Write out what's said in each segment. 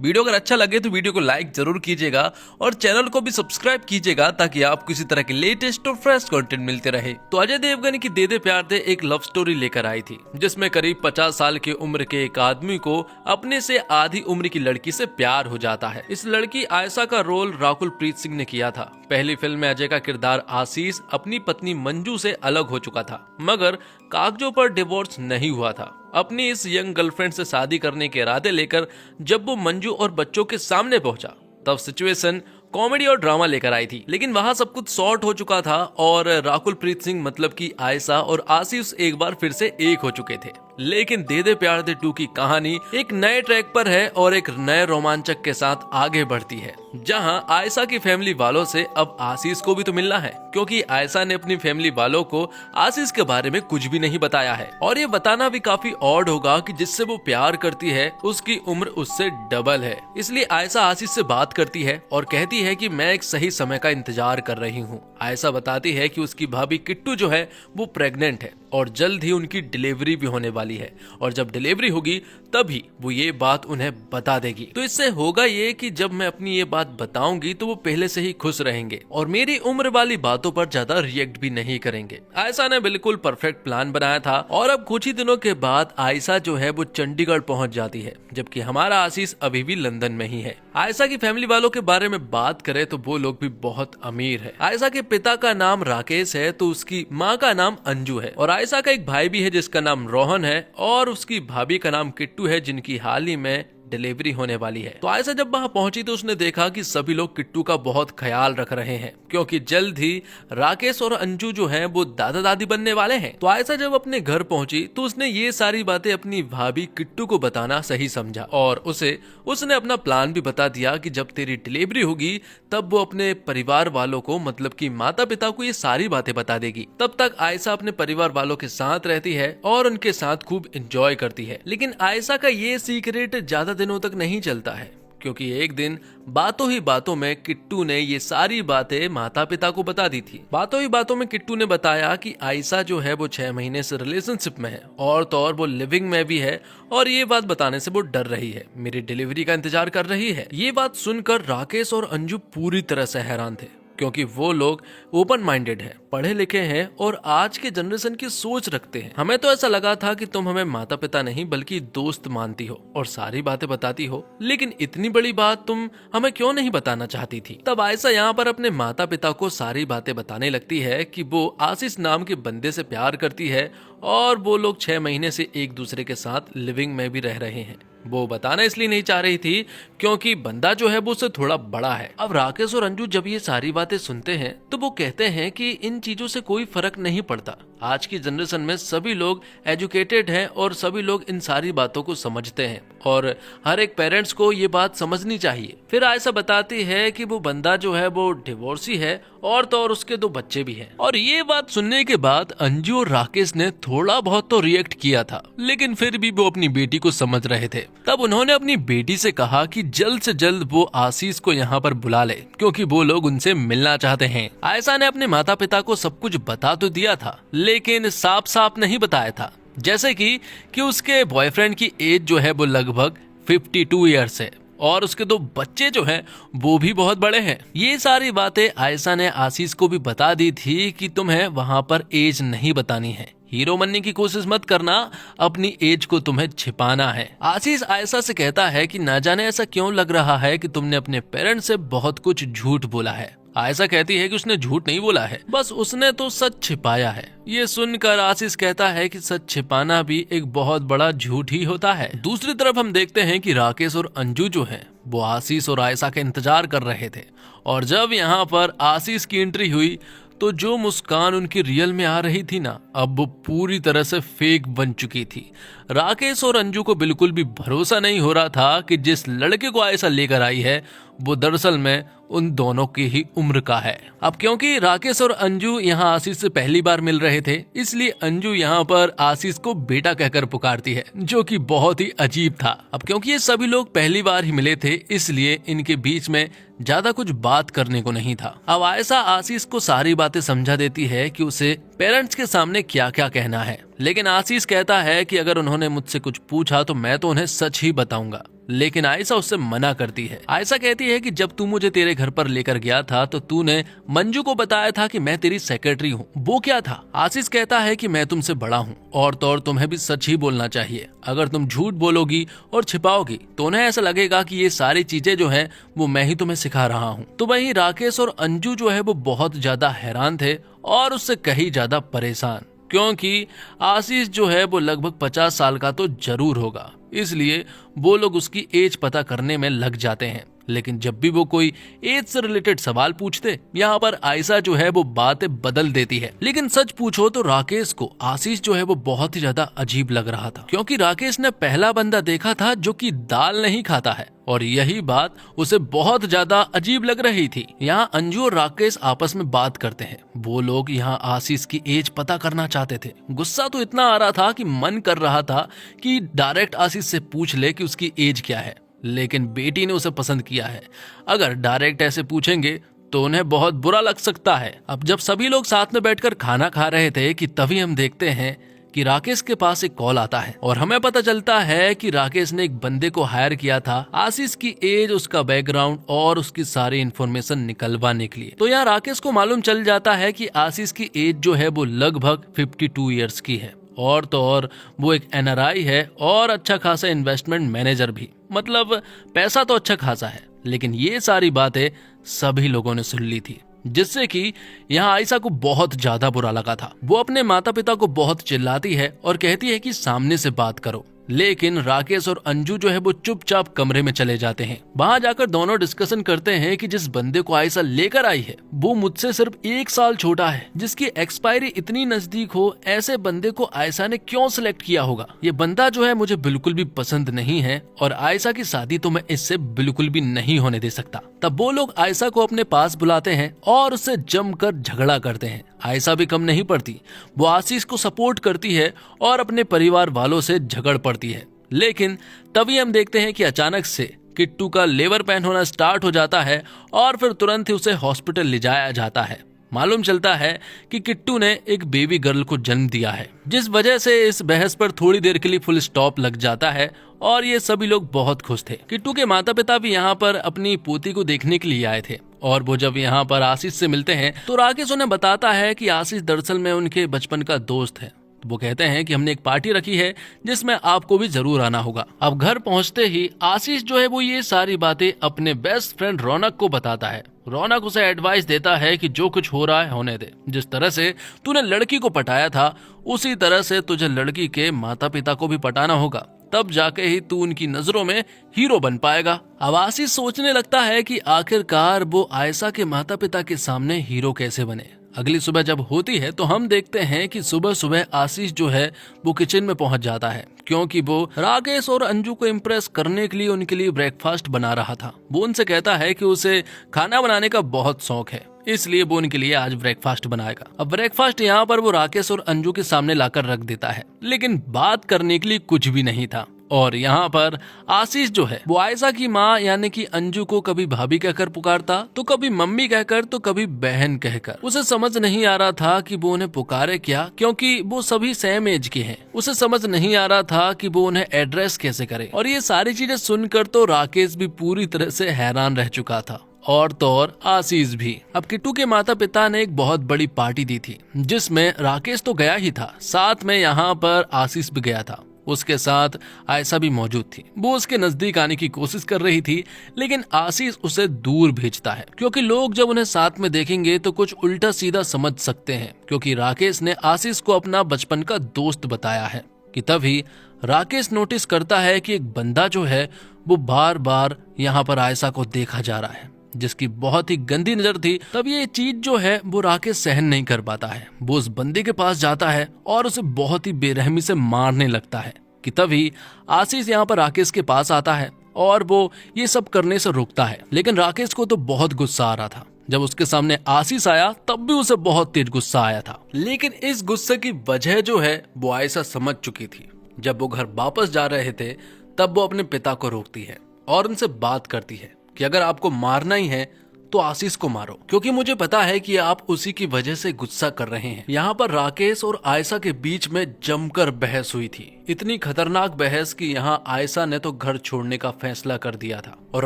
Video अगर अच्छा लगे तो वीडियो को लाइक जरूर कीजिएगा और चैनल को भी सब्सक्राइब कीजिएगा ताकि आपको इसी तरह के लेटेस्ट और फ्रेश कंटेंट मिलते रहे। तो अजय देवगन की दे दे प्यार दे एक लव स्टोरी लेकर आई थी, जिसमें करीब 50 साल की उम्र के एक आदमी को अपने से आधी उम्र की लड़की से प्यार हो जाता है। इस लड़की आयशा का रोल राकुल प्रीत सिंह ने किया था। पहली फिल्म में अजय का किरदार आशीष अपनी पत्नी मंजू से अलग हो चुका था, मगर कागजों पर डिवोर्स नहीं हुआ था। अपनी इस यंग गर्लफ्रेंड से शादी करने के इरादे लेकर जब वो मंजू और बच्चों के सामने पहुंचा, तब सिचुएशन कॉमेडी और ड्रामा लेकर आई थी। लेकिन वहां सब कुछ सॉर्ट हो चुका था और राकुल प्रीत सिंह मतलब कि आयशा और आशीष एक बार फिर से एक हो चुके थे। लेकिन दे दे प्यार दे 2 की कहानी एक नए ट्रैक पर है और एक नए रोमांचक के साथ आगे बढ़ती है, जहां आयशा की फैमिली वालों से अब आशीष को भी तो मिलना है, क्योंकि आयशा ने अपनी फैमिली वालों को आशीष के बारे में कुछ भी नहीं बताया है। और ये बताना भी काफी ऑड होगा कि जिससे वो प्यार करती है उसकी उम्र उससे डबल है। इसलिए आयशा आशीष से बात करती है और कहती है कि मैं एक सही समय का इंतजार कर रही हूँ। आयशा बताती है कि उसकी भाभी किट्टू जो है वो प्रेग्नेंट है और जल्द ही उनकी डिलीवरी भी होने वाली है, और जब डिलीवरी होगी तभी वो ये बात उन्हें बता देगी। तो इससे होगा ये कि जब मैं अपनी ये बात बताऊंगी तो वो पहले से ही खुश रहेंगे और मेरी उम्र वाली बातों पर ज्यादा रिएक्ट भी नहीं करेंगे। आयशा ने बिल्कुल परफेक्ट प्लान बनाया था और अब कुछ ही दिनों के बाद आयशा जो है वो चंडीगढ़ पहुंच जाती है, जबकि हमारा आशीष अभी भी लंदन में ही है। आयशा की फैमिली वालों के बारे में बात करें तो वो लोग भी बहुत अमीर है। आयशा के पिता का नाम राकेश है तो उसकी माँ का नाम अंजू है, और आयशा का एक भाई भी है जिसका नाम रोहन है, और उसकी भाभी का नाम किट्टू है जिनकी हाल ही में डिलीवरी होने वाली है। तो आयशा जब वहां पहुंची तो उसने देखा कि सभी लोग किट्टू का बहुत ख्याल रख रहे हैं, क्योंकि जल्द ही राकेश और अंजू जो हैं वो दादा दादी बनने वाले हैं। तो आयशा जब अपने घर पहुंची तो उसने ये सारी बातें अपनी भाभी किट्टू को बताना सही समझा, और उसने अपना प्लान भी बता दिया कि जब तेरी डिलीवरी होगी तब वो अपने परिवार वालों को मतलब कि माता पिता को ये सारी बातें बता देगी। तब तक आयशा अपने परिवार वालों के साथ रहती है और उनके साथ खूब एंजॉय करती है। लेकिन आयशा का ये सीक्रेट ज्यादा दिनों तक नहीं चलता है, क्योंकि एक दिन बातों ही बातों में किट्टू ने ये सारी बातें माता पिता को बता दी थी। बातों ही बातों में किट्टू ने बताया कि आयशा जो है वो 6 महीने से रिलेशनशिप में है, और तो और वो लिविंग में भी है, और ये बात बताने से वो डर रही है, मेरी डिलीवरी का इंतजार कर रही है। ये बात सुनकर राकेश और अंजू पूरी तरह से हैरान थे, क्योंकि वो लोग ओपन माइंडेड हैं, पढ़े लिखे हैं और आज के जनरेशन की सोच रखते हैं। हमें तो ऐसा लगा था कि तुम हमें माता पिता नहीं बल्कि दोस्त मानती हो और सारी बातें बताती हो, लेकिन इतनी बड़ी बात तुम हमें क्यों नहीं बताना चाहती थी। तब आयशा यहाँ पर अपने माता पिता को सारी बातें बताने लगती है कि वो आशीष नाम के बंदे से प्यार करती है और वो लोग 6 महीने से एक दूसरे के साथ लिविंग में भी रह रहे हैं। वो बताना इसलिए नहीं चाह रही थी क्योंकि बंदा जो है वो उससे थोड़ा बड़ा है। अब राकेश और अंजू जब ये सारी बातें सुनते हैं तो वो कहते हैं कि इन चीजों से कोई फर्क नहीं पड़ता। आज की जनरेशन में सभी लोग एजुकेटेड हैं और सभी लोग इन सारी बातों को समझते हैं, और हर एक पेरेंट्स को ये बात समझनी चाहिए। फिर आयशा बताती है कि वो बंदा जो है वो डिवोर्सी है और तो और उसके 2 बच्चे भी हैं। और ये बात सुनने के बाद अंजू और राकेश ने थोड़ा बहुत तो रिएक्ट किया था, लेकिन फिर भी वो अपनी बेटी को समझ रहे थे। तब उन्होंने अपनी बेटी से कहा कि जल्द से जल्द वो आशीष को यहाँ पर बुला ले, क्योंकि वो लोग उनसे मिलना चाहते हैं। आयशा ने अपने माता पिता को सब कुछ बता तो दिया था, लेकिन साफ साफ नहीं बताया था, जैसे कि उसके बॉयफ्रेंड की एज जो है वो लगभग 52 ईयर्स है और उसके 2 बच्चे जो हैं वो भी बहुत बड़े हैं। ये सारी बातें आयशा ने आशीष को भी बता दी थी कि तुम्हें वहां पर एज नहीं बतानी है, हीरो बनने की कोशिश मत करना, अपनी एज को तुम्हें छिपाना है। आशीष आयशा से कहता है कि ना जाने ऐसा क्यों लग रहा है कि तुमने अपने पेरेंट्स से बहुत कुछ झूठ बोला है। आयशा कहती है कि उसने झूठ नहीं बोला है, बस उसने तो सच छिपाया है। ये सुनकर आशीष कहता है कि सच छिपाना भी एक बहुत बड़ा झूठ ही होता है। दूसरी तरफ हम देखते हैं कि राकेश और अंजू जो हैं वो आशीष और आयशा का इंतजार कर रहे थे, और जब यहाँ पर आशीष की एंट्री हुई तो जो मुस्कान उनकी रियल में आ रही थी ना, अब वो पूरी तरह से फेक बन चुकी थी। राकेश और अंजू को बिल्कुल भी भरोसा नहीं हो रहा था कि जिस लड़के को आयशा लेकर आई है वो दरअसल में उन दोनों की ही उम्र का है। अब क्योंकि राकेश और अंजू यहाँ आशीष से पहली बार मिल रहे थे, इसलिए अंजू यहाँ पर आशीष को बेटा कहकर पुकारती है, जो कि बहुत ही अजीब था। अब क्योंकि ये सभी लोग पहली बार ही मिले थे, इसलिए इनके बीच में ज्यादा कुछ बात करने को नहीं था। अब आयशा आशीष को सारी बातें समझा देती है कि उसे पेरेंट्स के सामने क्या क्या कहना है, लेकिन आशीष कहता है कि अगर उन्होंने मुझसे कुछ पूछा तो मैं तो उन्हें सच ही बताऊंगा। लेकिन आयशा उससे मना करती है। आयशा कहती है कि जब तू मुझे तेरे घर पर लेकर गया था तो तूने मंजू को बताया था कि मैं तेरी सेक्रेटरी हूँ। वो क्या था? आशीष कहता है कि मैं तुमसे बड़ा हूँ और तो और तुम्हें भी सच ही बोलना चाहिए। अगर तुम झूठ बोलोगी और छिपाओगी तो उन्हें ऐसा लगेगा कि ये सारी चीजें जो है वो मैं ही तुम्हें सिखा रहा हूँ। तो वहीं राकेश और अंजू जो है वो बहुत ज्यादा हैरान थे और उससे कहीं ज्यादा परेशान, क्योंकि आशीष जो है वो लगभग 50 साल का तो जरूर होगा। इसलिए वो लोग उसकी एज पता करने में लग जाते हैं। लेकिन जब भी वो कोई एज से रिलेटेड सवाल पूछते, यहाँ पर आयशा जो है वो बातें बदल देती है। लेकिन सच पूछो तो राकेश को आशीष जो है वो बहुत ही ज्यादा अजीब लग रहा था, क्योंकि राकेश ने पहला बंदा देखा था जो कि दाल नहीं खाता है और यही बात उसे बहुत ज्यादा अजीब लग रही थी। यहाँ अंजू और राकेश आपस में बात करते हैं। वो लोग यहाँ आशीष की एज पता करना चाहते थे। गुस्सा तो इतना आ रहा था कि मन कर रहा था कि डायरेक्ट आशीष से पूछ ले कि उसकी एज क्या है, लेकिन बेटी ने उसे पसंद किया है। अगर डायरेक्ट ऐसे पूछेंगे तो उन्हें बहुत बुरा लग सकता है। अब जब सभी लोग साथ में बैठकर खाना खा रहे थे कि तभी हम देखते हैं कि राकेश के पास एक कॉल आता है और हमें पता चलता है कि राकेश ने एक बंदे को हायर किया था आशीष की एज, उसका बैकग्राउंड और उसकी सारी इन्फॉर्मेशन निकलवाने के लिए। तो यहाँ राकेश को मालूम चल जाता है कि आशीष की एज जो है वो लगभग 52 ईयर्स की है और तो और वो एक NRI है और अच्छा खासा इन्वेस्टमेंट मैनेजर भी। मतलब पैसा तो अच्छा खासा है। लेकिन ये सारी बातें सभी लोगों ने सुन ली थी, जिससे कि यहाँ आयशा को बहुत ज्यादा बुरा लगा था। वो अपने माता पिता को बहुत चिल्लाती है और कहती है कि सामने से बात करो। लेकिन राकेश और अंजू जो है वो चुपचाप कमरे में चले जाते हैं। वहां जाकर दोनों डिस्कशन करते हैं कि जिस बंदे को आयशा लेकर आई है वो मुझसे सिर्फ 1 साल छोटा है, जिसकी एक्सपायरी इतनी नजदीक हो, ऐसे बंदे को आयशा ने क्यों सिलेक्ट किया होगा? ये बंदा जो है मुझे बिल्कुल भी पसंद नहीं है और आयशा की शादी तो मैं इससे बिल्कुल भी नहीं होने दे सकता। तब वो लोग आयशा को अपने पास बुलाते हैं और उससे जमकर झगड़ा करते हैं। आयशा भी कम नहीं पड़ती, वो आशीष को सपोर्ट करती है और अपने परिवार वालों से झगड़ पड़ती है। लेकिन तभी हम देखते हैं कि अचानक से किट्टू का लेबर पेन होना स्टार्ट हो जाता है और फिर तुरंत ही उसे हॉस्पिटल ले जाया जाता है। मालूम चलता है कि किट्टू ने एक बेबी गर्ल को जन्म दिया है, जिस वजह से इस बहस पर थोड़ी देर के लिए फुल स्टॉप लग जाता है और ये सभी लोग बहुत खुश थे। किट्टू के माता पिता भी यहाँ पर अपनी पोती को देखने के लिए आए थे और वो जब यहाँ पर आशीष से मिलते हैं तो राकेश उन्हें बताता है कि आशीष दरअसल में उनके बचपन का दोस्त है। वो कहते हैं कि हमने एक पार्टी रखी है जिसमें आपको भी जरूर आना होगा। अब घर पहुंचते ही आशीष जो है वो ये सारी बातें अपने बेस्ट फ्रेंड रौनक को बताता है। रौनक उसे एडवाइस देता है कि जो कुछ हो रहा है होने दे, जिस तरह से तूने लड़की को पटाया था उसी तरह से तुझे लड़की के माता पिता को भी पटाना होगा, तब जाके ही तू उनकी नजरों में हीरो बन पाएगा। अब आशीष सोचने लगता है कि आखिरकार वो आयशा के माता पिता के सामने हीरो कैसे बने। अगली सुबह जब होती है तो हम देखते हैं कि सुबह सुबह आशीष जो है वो किचन में पहुंच जाता है, क्योंकि वो राकेश और अंजू को इम्प्रेस करने के लिए उनके लिए ब्रेकफास्ट बना रहा था। वो उनसे कहता है कि उसे खाना बनाने का बहुत शौक है, इसलिए वो उनके लिए आज ब्रेकफास्ट बनाएगा। अब ब्रेकफास्ट यहाँ पर वो राकेश और अंजू के सामने लाकर रख देता है, लेकिन बात करने के लिए कुछ भी नहीं था। और यहाँ पर आशीष जो है वो आयशा की माँ यानी कि अंजू को कभी भाभी कहकर पुकारता, तो कभी मम्मी कहकर, तो कभी बहन कहकर। उसे समझ नहीं आ रहा था कि वो उन्हें पुकारे क्या, क्योंकि वो सभी सेम एज के हैं। उसे समझ नहीं आ रहा था कि वो उन्हें एड्रेस कैसे करे। और ये सारी चीजें सुनकर तो राकेश भी पूरी तरह से हैरान रह चुका था और तो और आशीष भी। अब किट्टू के माता पिता ने एक बहुत बड़ी पार्टी दी थी, जिसमें राकेश तो गया ही था, साथ में यहाँ पर आशीष भी गया था। उसके साथ आयशा भी मौजूद थी। वो उसके नजदीक आने की कोशिश कर रही थी, लेकिन आशीष उसे दूर भेजता है, क्योंकि लोग जब उन्हें साथ में देखेंगे तो कुछ उल्टा सीधा समझ सकते हैं, क्योंकि राकेश ने आशीष को अपना बचपन का दोस्त बताया है। कि तभी राकेश नोटिस करता है कि एक बंदा जो है वो बार बार यहाँ पर आयशा को देखा जा रहा है, जिसकी बहुत ही गंदी नजर थी। तब ये चीज जो है वो राकेश सहन नहीं कर पाता है। वो उस बंदे के पास जाता है और उसे बहुत ही बेरहमी से मारने लगता है। कि तभी आशीष यहाँ पर राकेश के पास आता है और वो ये सब करने से रोकता है। लेकिन राकेश को तो बहुत गुस्सा आ रहा था। जब उसके सामने आशीष आया तब भी उसे बहुत तेज गुस्सा आया था, लेकिन इस गुस्से की वजह जो है वो आयशा समझ चुकी थी। जब वो घर वापस जा रहे थे तब वो अपने पिता को रोकती है और उनसे बात करती है कि अगर आपको मारना ही है तो आशीष को मारो, क्योंकि मुझे पता है कि आप उसी की वजह से गुस्सा कर रहे हैं। यहाँ पर राकेश और आयशा के बीच में जमकर बहस हुई थी, इतनी खतरनाक बहस कि यहाँ आयशा ने तो घर छोड़ने का फैसला कर दिया था और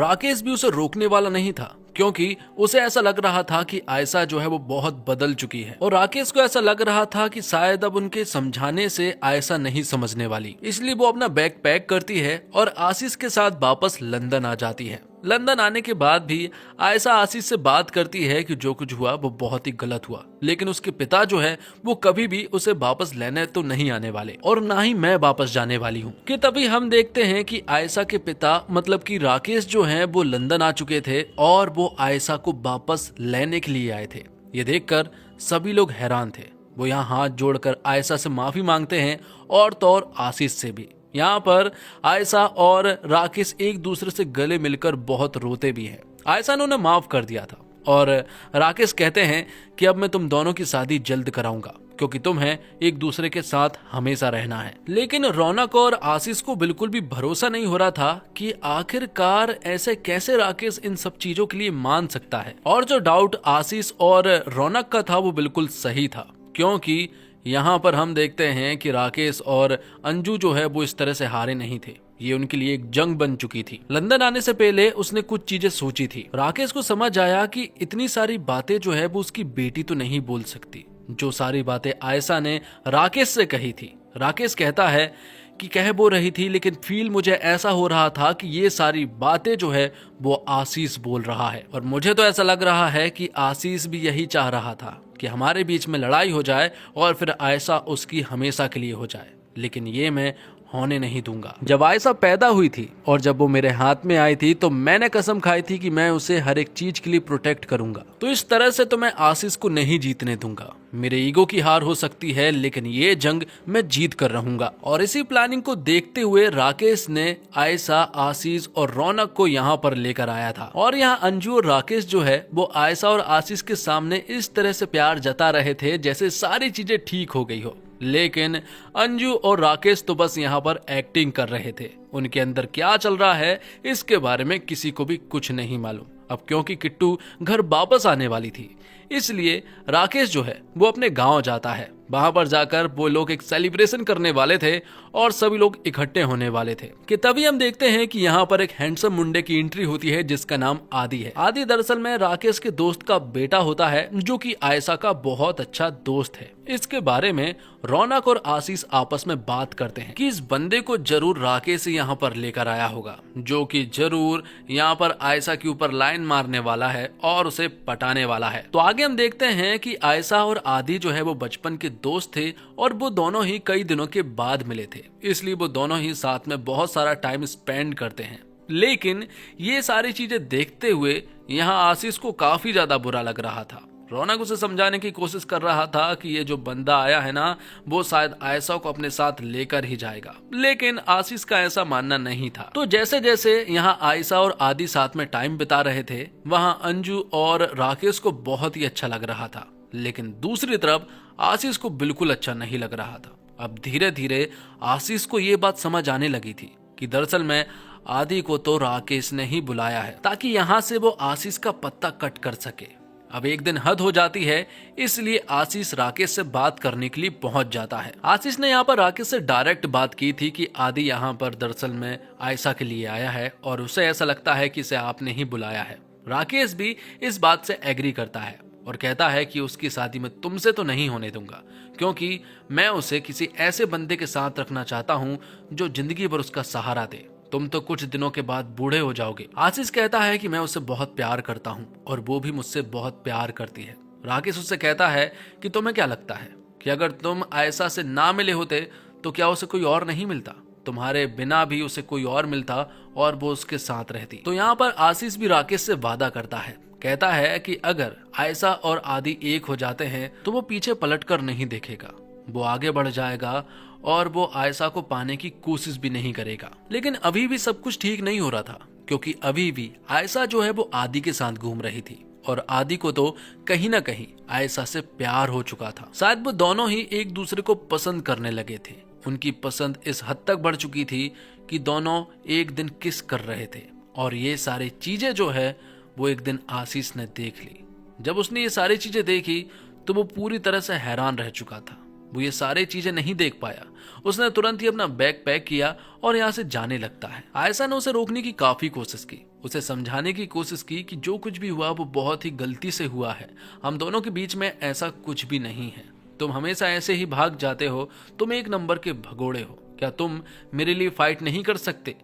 राकेश भी उसे रोकने वाला नहीं था, क्योंकि उसे ऐसा लग रहा था कि आयशा जो है वो बहुत बदल चुकी है और राकेश को ऐसा लग रहा था कि शायद अब उनके समझाने से आयशा नहीं समझने वाली। इसलिए वो अपना बैग पैक करती है और आशीष के साथ वापस लंदन आ जाती है। लंदन आने के बाद भी आयशा आशीष से बात करती है कि जो कुछ हुआ वो बहुत ही गलत हुआ, लेकिन उसके पिता जो है वो कभी भी उसे वापस लेने तो नहीं आने वाले और ना ही मैं वापस जाने वाली हूँ। कि तभी हम देखते हैं कि आयशा के पिता मतलब कि राकेश जो है वो लंदन आ चुके थे और वो आयशा को वापस लेने के लिए आए थे। ये देखकर सभी लोग हैरान थे। वो यहाँ हाथ जोड़कर आयशा से माफी मांगते हैं और तो और आशीष से भी। यहाँ पर आयशा और राकेश एक दूसरे से गले मिलकर बहुत रोते भी हैं। आयशा ने उन्हें माफ कर दिया था और राकेश कहते हैं कि अब मैं तुम दोनों की शादी जल्द कराऊंगा, क्योंकि तुम्हें एक दूसरे के साथ हमेशा रहना है। लेकिन रौनक और आशीष को बिल्कुल भी भरोसा नहीं हो रहा था कि आखिरकार ऐसे कैसे राकेश इन सब चीजों के लिए मान सकता है। और जो डाउट आशीष और रौनक का था वो बिल्कुल सही था, क्योंकि यहाँ पर हम देखते हैं कि राकेश और अंजू जो है वो इस तरह से हारे नहीं थे। ये उनके लिए एक जंग बन चुकी थी। लंदन आने से पहले उसने कुछ चीजें सोची थी। राकेश को समझ आया कि इतनी सारी बातें जो है वो उसकी बेटी तो नहीं बोल सकती, जो सारी बातें आयशा ने राकेश से कही थी। राकेश कहता है कि कह वो रही थी, लेकिन फील मुझे ऐसा हो रहा था कि ये सारी बातें जो है वो आशीष बोल रहा है और मुझे तो ऐसा लग रहा है कि आशीष भी यही चाह रहा था कि हमारे बीच में लड़ाई हो जाए और फिर आयशा उसकी हमेशा के लिए हो जाए, लेकिन ये मैं होने नहीं दूंगा। जब आयशा पैदा हुई थी और जब वो मेरे हाथ में आई थी तो मैंने कसम खाई थी कि मैं उसे हर एक चीज के लिए प्रोटेक्ट करूंगा। तो इस तरह से तो मैं आशीष को नहीं जीतने दूंगा। मेरे ईगो की हार हो सकती है, लेकिन ये जंग मैं जीत कर रहूंगा। और इसी प्लानिंग को देखते हुए राकेश ने आयशा, आशीष और रौनक को यहाँ पर लेकर आया था। और यहाँ अंजू और राकेश जो है वो आयशा और आशीष के सामने इस तरह से प्यार जता रहे थे जैसे सारी चीजें ठीक हो गई हो, लेकिन अंजू और राकेश तो बस यहाँ पर एक्टिंग कर रहे थे। उनके अंदर क्या चल रहा है इसके बारे में किसी को भी कुछ नहीं मालूम। अब क्योंकि किट्टू घर वापस आने वाली थी, इसलिए राकेश जो है वो अपने गांव जाता है। वहां पर जाकर वो लोग एक सेलिब्रेशन करने वाले थे और सभी लोग इकट्ठे होने वाले थे कि तभी हम देखते हैं कि यहाँ पर एक हैंडसम मुंडे की एंट्री होती है जिसका नाम आदि है। आदि दरअसल में राकेश के दोस्त का बेटा होता है, जो कि आयशा का बहुत अच्छा दोस्त है। इसके बारे में रौनक और आशीष आपस में बात करते हैं कि इस बंदे को जरूर राकेश यहाँ पर लेकर आया होगा, जो कि जरूर यहाँ पर आयशा के ऊपर लाइन मारने वाला है और उसे पटाने वाला है। तो आगे हम देखते हैं कि आयशा और आदि जो है वो बचपन के दोस्त थे और वो दोनों ही कई दिनों के बाद मिले थे, इसलिए वो दोनों ही साथ में बहुत सारा टाइम स्पेंड करते हैं। लेकिन ये सारी चीजें देखते हुए यहाँ आशीष को काफी ज्यादा बुरा लग रहा था। रौनक उसे समझाने की कोशिश कर रहा था कि ये जो बंदा आया है ना वो शायद आयशा को अपने साथ लेकर ही जाएगा, लेकिन आशीष का ऐसा मानना नहीं था। तो जैसे जैसे यहाँ आयशा और आदि साथ में टाइम बिता रहे थे, वहाँ अंजू और राकेश को बहुत ही अच्छा लग रहा था, लेकिन दूसरी तरफ आशीष को बिल्कुल अच्छा नहीं लग रहा था। अब धीरे धीरे आशीष को ये बात समझ आने लगी थी कि दरअसल में आदि को तो राकेश ने ही बुलाया है ताकि यहाँ से वो आशीष का पत्ता कट कर सके। अब एक दिन हद हो जाती है, इसलिए आशीष राकेश से बात करने के लिए पहुंच जाता है। आशीष ने यहाँ पर राकेश से डायरेक्ट बात की थी कि आदि यहाँ पर दरअसल में आयशा के लिए आया है और उसे ऐसा लगता है कि इसे आपने ही बुलाया है। राकेश भी इस बात से एग्री करता है और कहता है कि उसकी शादी में तुमसे तो नहीं होने दूंगा, क्योंकि मैं उसे किसी ऐसे बंदे के साथ रखना चाहता हूँ जो जिंदगी भर उसका सहारा दे। तुम तो कुछ दिनों के बाद बूढ़े हो जाओगे। आशीष कहता है कि मैं उससे बहुत प्यार करता हूँ और वो भी मुझसे बहुत प्यार करती है। राकेश उससे कहता है कि तुम्हें क्या लगता है कि अगर तुम आयशा से ना मिले होते तो क्या उसे कोई और नहीं मिलता? तुम्हारे बिना भी उसे कोई और मिलता और वो उसके साथ रहती। तो यहाँ पर आशीष भी राकेश से वादा करता है, कहता है कि अगर आयशा और आदि एक हो जाते हैं तो वो पीछे पलटकर नहीं देखेगा, वो आगे बढ़ जाएगा और वो आयशा को पाने की कोशिश भी नहीं करेगा। लेकिन अभी भी सब कुछ ठीक नहीं हो रहा था, क्योंकि अभी भी आयशा जो है वो आदि के साथ घूम रही थी और आदि को तो कहीं ना कहीं आयशा से प्यार हो चुका था। शायद वो दोनों ही एक दूसरे को पसंद करने लगे थे। उनकी पसंद इस हद तक बढ़ चुकी थी कि दोनों एक दिन किस कर रहे थे और ये सारी चीजें जो है वो एक दिन आशीष ने देख ली। जब उसने ये सारी चीजें देखी तो वो पूरी तरह से हैरान रह चुका था। वो ये सारी चीजें नहीं देख पाया। उसने तुरंत ही अपना बैग पैक किया और यहाँ से जाने लगता है। आयशा ने उसे रोकने की काफी कोशिश की, उसे समझाने की कोशिश की कि जो कुछ भी हुआ वो बहुत ही गलती से हुआ है, हम दोनों के बीच में ऐसा कुछ भी नहीं है। तुम हमेशा ऐसे ही भाग जाते हो, तुम एक नंबर के भगोड़े हो, क्या तुम मेरे लिए फाइट नहीं कर सकते?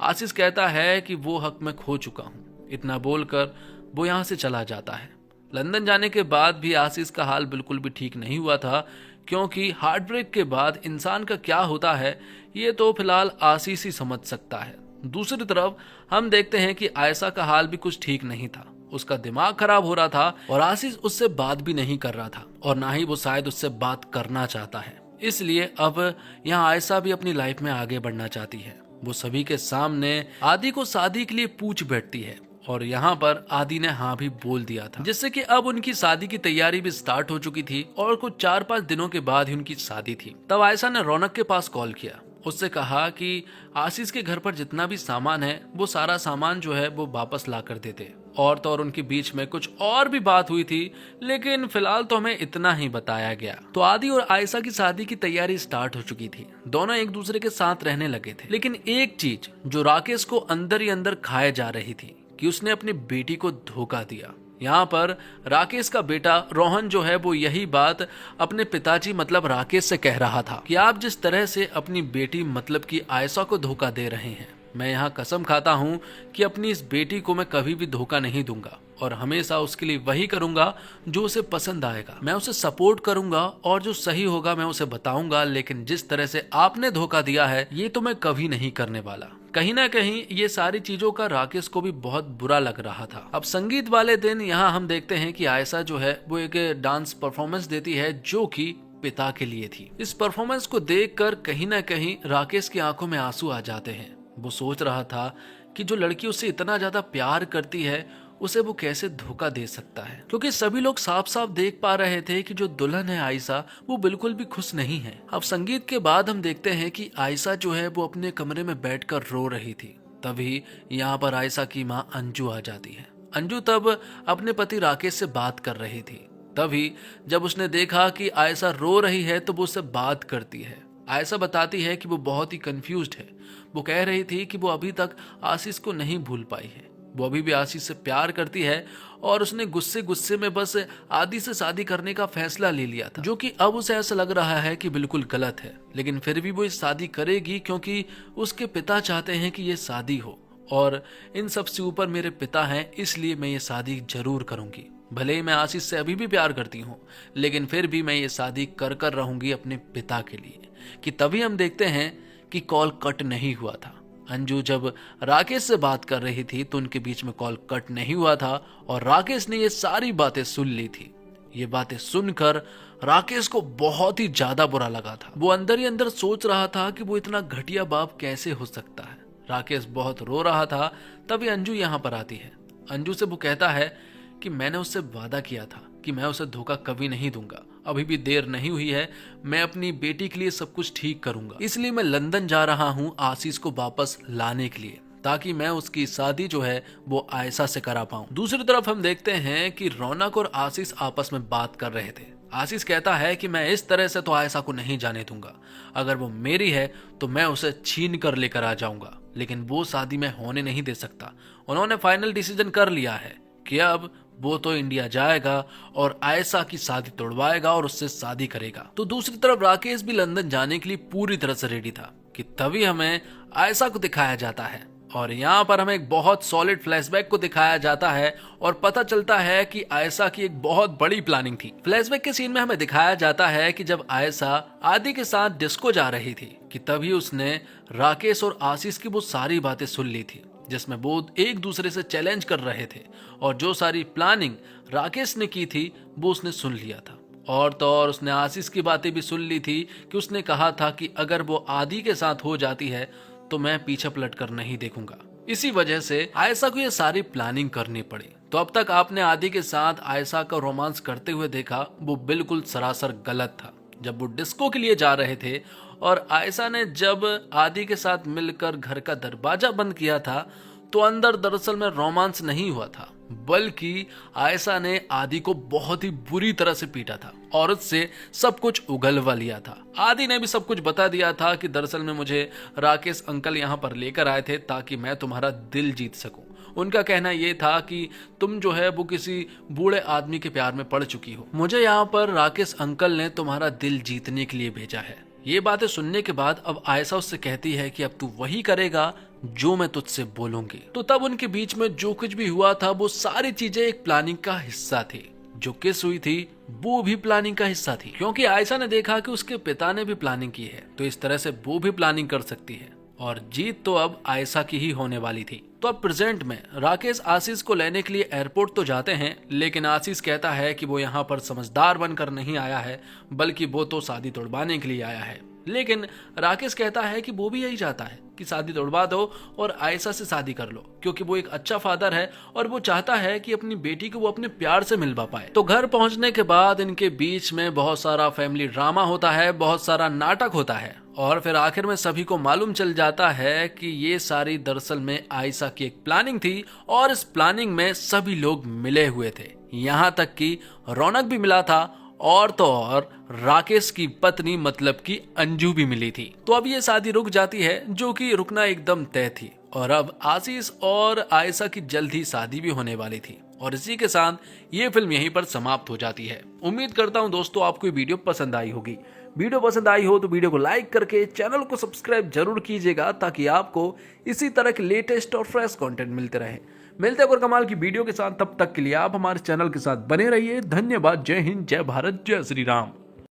आशीष कहता है कि वो हक में खो चुका हूँ। इतना बोलकर वो यहाँ से चला जाता है। लंदन जाने के बाद भी आशीष का हाल बिल्कुल भी ठीक नहीं हुआ था, क्योंकि हार्ट ब्रेक के बाद इंसान का क्या होता है ये तो फिलहाल आशीष ही समझ सकता है। दूसरी तरफ हम देखते हैं कि आयशा का हाल भी कुछ ठीक नहीं था। उसका दिमाग खराब हो रहा था और आशीष उससे बात भी नहीं कर रहा था और ना ही वो शायद उससे बात करना चाहता है। इसलिए अब यहाँ आयशा भी अपनी लाइफ में आगे बढ़ना चाहती है। वो सभी के सामने आदि को शादी के लिए पूछ बैठती है और यहाँ पर आदि ने हाँ भी बोल दिया था, जिससे कि अब उनकी शादी की तैयारी भी स्टार्ट हो चुकी थी और कुछ 4-5 दिनों के बाद ही उनकी शादी थी। तब आयशा ने रौनक के पास कॉल किया, उससे कहा कि आशीष के घर पर जितना भी सामान है वो सारा सामान जो है वो वापस ला कर देते। और तो और उनके बीच में कुछ और भी बात हुई थी, लेकिन फिलहाल तो हमें इतना ही बताया गया। तो आदि और आयशा की शादी की तैयारी स्टार्ट हो चुकी थी। दोनों एक दूसरे के साथ रहने लगे थे, लेकिन एक चीज जो राकेश को अंदर ही अंदर खाए जा रही थी कि उसने अपनी बेटी को धोखा दिया। यहाँ पर राकेश का बेटा रोहन जो है वो यही बात अपने पिताजी मतलब राकेश से कह रहा था कि आप जिस तरह से अपनी बेटी मतलब कि आयशा को धोखा दे रहे हैं, मैं यहाँ कसम खाता हूँ कि अपनी इस बेटी को मैं कभी भी धोखा नहीं दूंगा और हमेशा उसके लिए वही करूंगा जो उसे पसंद आएगा। मैं उसे सपोर्ट करूंगा और जो सही होगा मैं उसे बताऊंगा, लेकिन जिस तरह से आपने धोखा दिया है ये तो मैं कभी नहीं करने वाला। कहीं ना कहीं ये सारी चीजों का राकेश को भी बहुत बुरा लग रहा था। अब संगीत वाले दिन यहाँ हम देखते हैं कि आयशा जो है वो एक डांस परफॉर्मेंस देती है जो कि पिता के लिए थी। इस परफॉर्मेंस को देखकर कहीं ना कहीं राकेश की आंखों में आंसू आ जाते हैं। वो सोच रहा था कि जो लड़की उससे इतना ज्यादा प्यार करती है उसे वो कैसे धोखा दे सकता है, क्योंकि सभी लोग साफ साफ देख पा रहे थे कि जो दुल्हन है आयशा वो बिल्कुल भी खुश नहीं है। अब संगीत के बाद हम देखते हैं कि आयशा जो है वो अपने कमरे में बैठकर रो रही थी। तभी यहाँ पर आयशा की माँ अंजू आ जाती है। अंजू तब अपने पति राकेश से बात कर रही थी। तभी जब उसने देखा कि आयशा रो रही है तो वो उससे बात करती है। आयशा बताती है कि वो बहुत ही कंफ्यूज्ड है। वो कह रही थी कि वो अभी तक आशीष को नहीं भूल पाई है, वो अभी भी आशीष से प्यार करती है और उसने गुस्से गुस्से में बस आदि से शादी करने का फैसला ले लिया था, जो कि अब उसे ऐसा लग रहा है कि बिल्कुल गलत है। लेकिन फिर भी वो ये शादी करेगी क्योंकि उसके पिता चाहते हैं कि ये शादी हो और इन सब से ऊपर मेरे पिता हैं, इसलिए मैं ये शादी जरूर करूंगी। भले ही मैं आशीष से अभी भी प्यार करती हूँ, लेकिन फिर भी मैं ये शादी कर कर रहूंगी अपने पिता के लिए। कि तभी हम देखते हैं कि कॉल कट नहीं हुआ था। अंजू जब राकेश से बात कर रही थी तो उनके बीच में कॉल कट नहीं हुआ था और राकेश ने ये सारी बातें सुन ली थी। ये बातें सुनकर राकेश को बहुत ही ज्यादा बुरा लगा था। वो अंदर ही अंदर सोच रहा था कि वो इतना घटिया बाप कैसे हो सकता है। राकेश बहुत रो रहा था। तभी अंजू यहाँ पर आती है। अंजू से वो कहता है कि मैंने उससे वादा किया था कि मैं उसे धोखा कभी नहीं दूंगा। अभी भी देर नहीं हुई है, मैं अपनी बेटी के लिए सब कुछ ठीक करूंगा, इसलिए मैं लंदन जा रहा हूँ आशीष को वापस लाने के लिए, ताकि मैं उसकी शादी जो है वो आयशा से करा पाऊं। दूसरी तरफ हम देखते हैं कि रौनक और आशीष आपस में बात कर रहे थे। आशीष कहता है कि मैं इस तरह से तो आयशा को नहीं जाने दूंगा, अगर वो मेरी है तो मैं उसे छीन कर लेकर आ जाऊंगा, लेकिन वो शादी मैं होने नहीं दे सकता। उन्होंने फाइनल डिसीजन कर लिया है कि अब वो तो इंडिया जाएगा और आयशा की शादी तोड़वाएगा और उससे शादी करेगा। तो दूसरी तरफ राकेश भी लंदन जाने के लिए पूरी तरह से रेडी था कि तभी हमें आयशा को दिखाया जाता है और यहाँ पर हमें एक बहुत सॉलिड फ्लैशबैक को दिखाया जाता है और पता चलता है कि आयशा की एक बहुत बड़ी प्लानिंग थी। फ्लैशबैक के सीन में हमें दिखाया जाता है कि जब आयशा आदि के साथ डिस्को जा रही थी कि तभी उसने राकेश और आशीष की वो सारी बातें सुन ली थी, जिसमें वो एक दूसरे से चैलेंज कर रहे थे और जो सारी प्लानिंग राकेश ने की थी वो उसने सुन लिया था। और तो और उसने आशीष की बातें भी सुन ली थी कि उसने कहा था कि अगर वो आदि के साथ हो जाती है तो मैं पीछे पलट कर नहीं देखूंगा। इसी वजह से आयशा को ये सारी प्लानिंग करनी पड़ी। तो अब तक आपने आदि के साथ आयशा का रोमांस करते हुए देखा, वो बिल्कुल सरासर गलत था। जब वो डिस्को के लिए जा रहे थे और आयशा ने जब आदि के साथ मिलकर घर का दरवाजा बंद किया था तो अंदर दरअसल में रोमांस नहीं हुआ था, बल्कि आयशा ने आदि को बहुत ही बुरी तरह से पीटा था और उससे सब कुछ उगलवा लिया था। आदि ने भी सब कुछ बता दिया था कि दरअसल में मुझे राकेश अंकल यहाँ पर लेकर आए थे ताकि मैं तुम्हारा दिल जीत सकूं। उनका कहना यह था कि तुम जो है वो किसी बूढ़े आदमी के प्यार में पड़ चुकी हो, मुझे यहाँ पर राकेश अंकल ने तुम्हारा दिल जीतने के लिए भेजा है। ये बातें सुनने के बाद अब आयशा उससे कहती है कि अब तू वही करेगा जो मैं तुझसे बोलूंगी। तो तब उनके बीच में जो कुछ भी हुआ था वो सारी चीजें एक प्लानिंग का हिस्सा थी। जो किस हुई थी वो भी प्लानिंग का हिस्सा थी, क्योंकि आयशा ने देखा कि उसके पिता ने भी प्लानिंग की है, तो इस तरह से वो भी प्लानिंग कर सकती है और जीत तो अब आयशा की ही होने वाली थी। तो अब प्रेजेंट में राकेश आशीष को लेने के लिए एयरपोर्ट तो जाते हैं, लेकिन आशीष कहता है कि वो यहाँ पर समझदार बनकर नहीं आया है, बल्कि वो तो शादी तोड़वाने के लिए आया है। लेकिन राकेश कहता है कि वो भी यही चाहता है कि शादी तोड़वा दो और आयशा से शादी कर लो, क्योंकि वो एक अच्छा फादर है और वो चाहता है कि अपनी बेटी को वो अपने प्यार से मिलवा पाए। तो घर पहुंचने के बाद इनके बीच में बहुत सारा फैमिली ड्रामा होता है, बहुत सारा नाटक होता है और फिर आखिर में सभी को मालूम चल जाता है कि ये सारी दरअसल में आयशा की एक प्लानिंग थी और इस प्लानिंग में सभी लोग मिले हुए थे। यहाँ तक कि रौनक भी मिला था और तो और राकेश की पत्नी मतलब कि अंजू भी मिली थी। तो अब ये शादी रुक जाती है, जो कि रुकना एकदम तय थी और अब आशीष और आयशा की जल्द ही शादी भी होने वाली थी। और इसी के साथ ये फिल्म यहीं पर समाप्त हो जाती है। उम्मीद करता हूँ दोस्तों आपको ये वीडियो पसंद आई होगी। वीडियो पसंद आई हो तो वीडियो को लाइक करके चैनल को सब्सक्राइब जरूर कीजिएगा, ताकि आपको इसी तरह के लेटेस्ट और फ्रेश कंटेंट मिलते रहे। मिलते हैं और कमाल की वीडियो के साथ, तब तक के लिए आप हमारे चैनल के साथ बने रहिए। धन्यवाद। जय हिंद, जय भारत, जय श्री राम।